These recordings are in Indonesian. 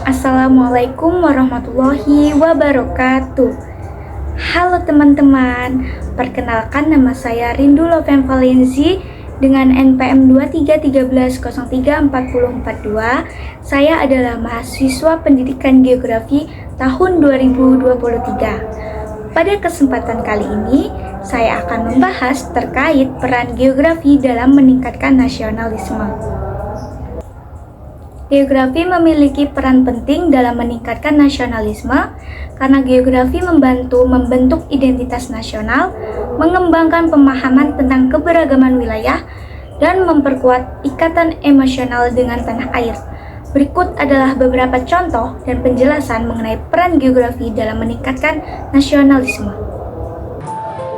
Assalamualaikum warahmatullahi wabarakatuh. Halo teman-teman, perkenalkan nama saya Rindu Loven Valenzi dengan NPM 2313034042. Saya adalah mahasiswa Pendidikan Geografi tahun 2023. Pada kesempatan kali ini, saya akan membahas terkait peran geografi dalam meningkatkan nasionalisme. Geografi memiliki peran penting dalam meningkatkan nasionalisme karena geografi membantu membentuk identitas nasional, mengembangkan pemahaman tentang keberagaman wilayah, dan memperkuat ikatan emosional dengan tanah air. Berikut adalah beberapa contoh dan penjelasan mengenai peran geografi dalam meningkatkan nasionalisme.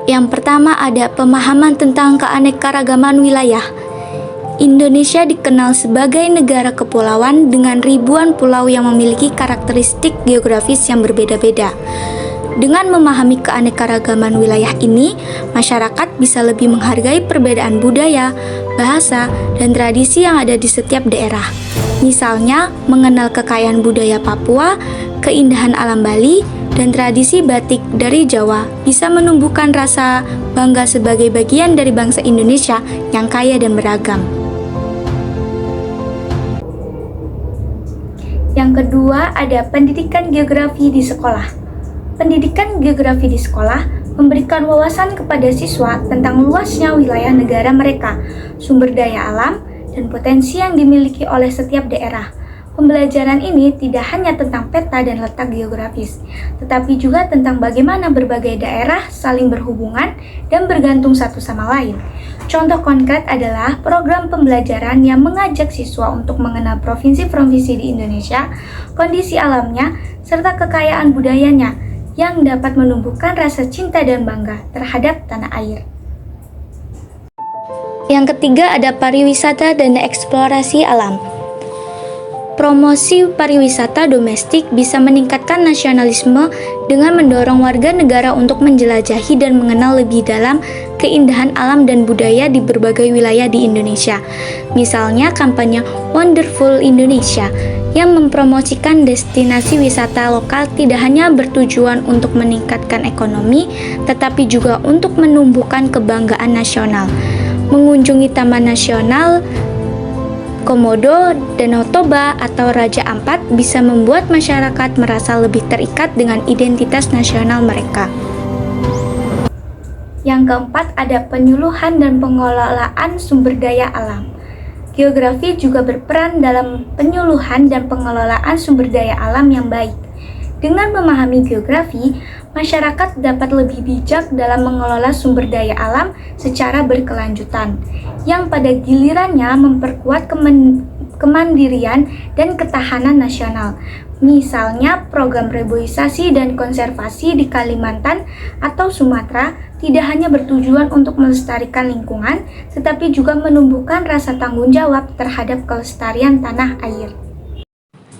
Yang pertama ada pemahaman tentang keanekaragaman wilayah. Indonesia dikenal sebagai negara kepulauan dengan ribuan pulau yang memiliki karakteristik geografis yang berbeda-beda. Dengan memahami keanekaragaman wilayah ini, masyarakat bisa lebih menghargai perbedaan budaya, bahasa, dan tradisi yang ada di setiap daerah. Misalnya, mengenal kekayaan budaya Papua, keindahan alam Bali, dan tradisi batik dari Jawa bisa menumbuhkan rasa bangga sebagai bagian dari bangsa Indonesia yang kaya dan beragam. Yang kedua, ada pendidikan geografi di sekolah. Pendidikan geografi di sekolah memberikan wawasan kepada siswa tentang luasnya wilayah negara mereka, sumber daya alam, dan potensi yang dimiliki oleh setiap daerah. Pembelajaran ini tidak hanya tentang peta dan letak geografis, tetapi juga tentang bagaimana berbagai daerah saling berhubungan dan bergantung satu sama lain. Contoh konkret adalah program pembelajaran yang mengajak siswa untuk mengenal provinsi-provinsi di Indonesia, kondisi alamnya, serta kekayaan budayanya yang dapat menumbuhkan rasa cinta dan bangga terhadap tanah air. Yang ketiga ada pariwisata dan eksplorasi alam. Promosi pariwisata domestik bisa meningkatkan nasionalisme dengan mendorong warga negara untuk menjelajahi dan mengenal lebih dalam keindahan alam dan budaya di berbagai wilayah di Indonesia. Misalnya kampanye Wonderful Indonesia yang mempromosikan destinasi wisata lokal tidak hanya bertujuan untuk meningkatkan ekonomi, tetapi juga untuk menumbuhkan kebanggaan nasional. Mengunjungi Taman Nasional Komodo, Danau Toba, atau Raja Ampat bisa membuat masyarakat merasa lebih terikat dengan identitas nasional mereka. Yang keempat ada penyuluhan dan pengelolaan sumber daya alam. Geografi juga berperan dalam penyuluhan dan pengelolaan sumber daya alam yang baik. Dengan memahami geografi, masyarakat dapat lebih bijak dalam mengelola sumber daya alam secara berkelanjutan, yang pada gilirannya memperkuat kemandirian dan ketahanan nasional. Misalnya, program reboisasi dan konservasi di Kalimantan atau Sumatera tidak hanya bertujuan untuk melestarikan lingkungan, tetapi juga menumbuhkan rasa tanggung jawab terhadap kelestarian tanah air.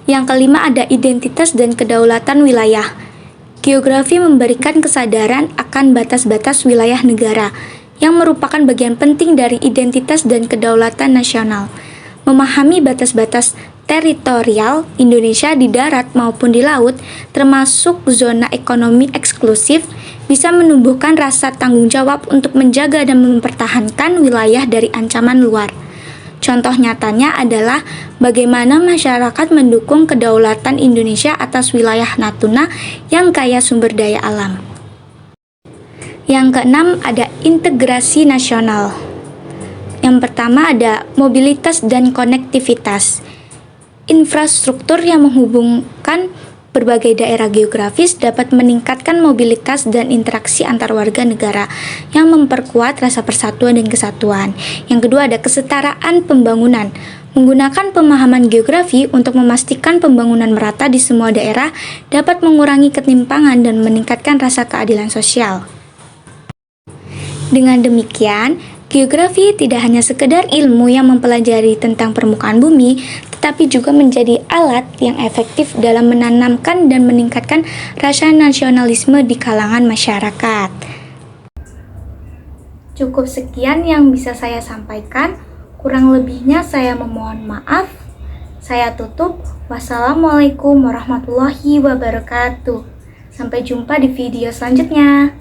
Yang kelima ada identitas dan kedaulatan wilayah. Geografi memberikan kesadaran akan batas-batas wilayah negara, yang merupakan bagian penting dari identitas dan kedaulatan nasional. Memahami batas-batas teritorial Indonesia di darat maupun di laut, termasuk zona ekonomi eksklusif, bisa menumbuhkan rasa tanggung jawab untuk menjaga dan mempertahankan wilayah dari ancaman luar. Contoh nyatanya adalah bagaimana masyarakat mendukung kedaulatan Indonesia atas wilayah Natuna yang kaya sumber daya alam. Yang keenam ada integrasi nasional. Yang pertama ada mobilitas dan konektivitas. Infrastruktur yang menghubungkan berbagai daerah geografis dapat meningkatkan mobilitas dan interaksi antar warga negara yang memperkuat rasa persatuan dan kesatuan. Yang kedua ada kesetaraan pembangunan. Menggunakan pemahaman geografi untuk memastikan pembangunan merata di semua daerah dapat mengurangi ketimpangan dan meningkatkan rasa keadilan sosial. Dengan demikian, geografi tidak hanya sekedar ilmu yang mempelajari tentang permukaan bumi, tetapi juga menjadi alat yang efektif dalam menanamkan dan meningkatkan rasa nasionalisme di kalangan masyarakat. Cukup sekian yang bisa saya sampaikan, kurang lebihnya saya memohon maaf. Saya tutup. Wassalamualaikum warahmatullahi wabarakatuh. Sampai jumpa di video selanjutnya.